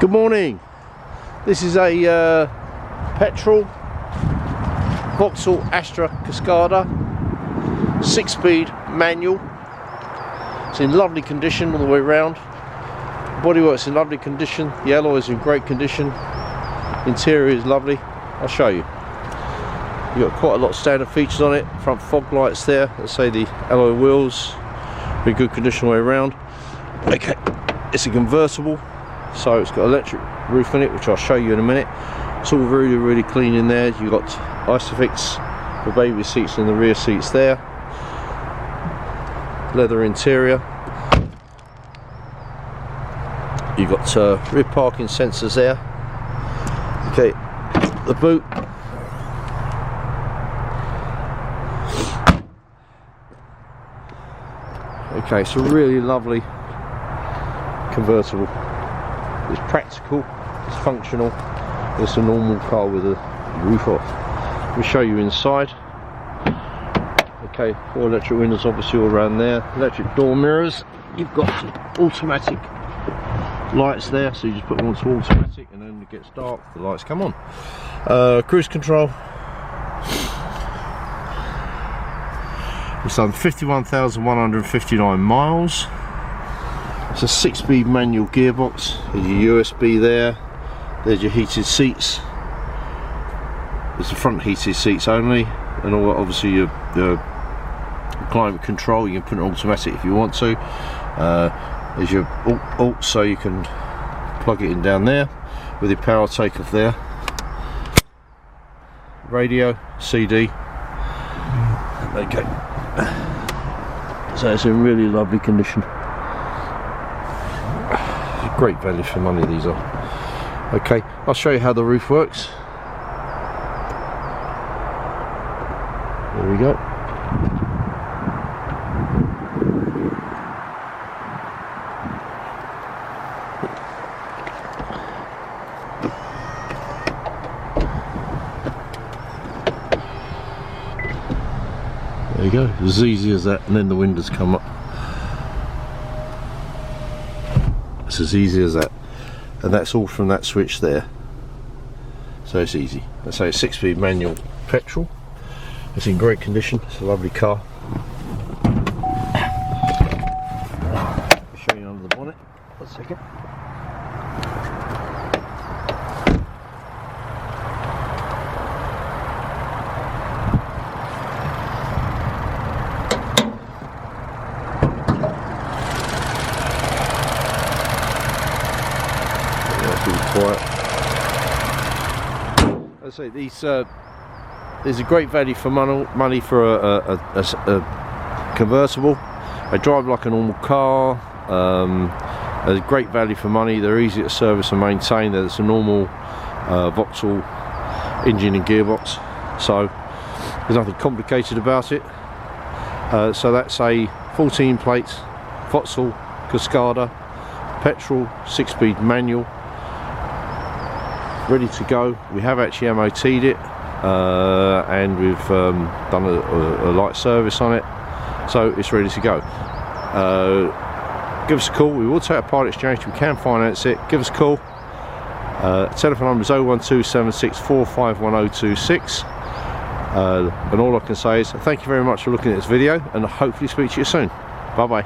Good morning. This is a Petrol Vauxhall Astra Cascada 6-speed manual. It's in lovely condition all the way around. Bodywork's in lovely condition. The alloy is in great condition. Interior is lovely. I'll show you. You've got quite a lot of standard features on it. Front fog lights there. Let's say the alloy wheels in good condition all the way around. Okay, it's a convertible. So it's got electric roof in it, which I'll show you in a minute. It's all really clean in there. You've got Isofix for baby seats in the rear seats there. Leather interior. You've got rear parking sensors there. Okay, the boot. Okay, it's a really lovely convertible. It's practical, it's functional, it's a normal car with a roof off. Let me show you inside. Okay, 4 electric windows obviously all around there. Electric door mirrors. You've got automatic lights there, so you just put them onto automatic and then when it gets dark, the lights come on. Cruise control. It's done 51,159 miles. It's a 6-speed manual gearbox. There's your USB there. There's your heated seats. There's the front heated seats only, and all obviously your climate control. You can put it automatic if you want to. There's your alt, so you can plug it in down there with your power takeoff there. Radio, CD. Okay. So it's in really lovely condition. Great value for money these are. Okay, I'll show you how the roof works. There we go. There you go, as easy as that, and then the windows come up. It's as easy as that, and that's all from that switch there. So it's easy. Let's say a 6-speed manual petrol. It's in great condition. It's a lovely car. I'll show you under the bonnet. 1 second. I say these there's a great value for money for a convertible. They drive like a normal car. There's a great value for money. They're easy to service and maintain. There's a normal Vauxhall engine and gearbox, so there's nothing complicated about it. So that's a 14 plate Vauxhall Cascada Petrol 6-speed manual, ready to go. We have actually MOT'd it and we've done a light service on it, so it's ready to go. Give us a call. We will take a part exchange. We can finance it. Give us a call. Telephone number is 01276451026. And all I can say is thank you very much for looking at this video, and hopefully speak to you soon. Bye bye.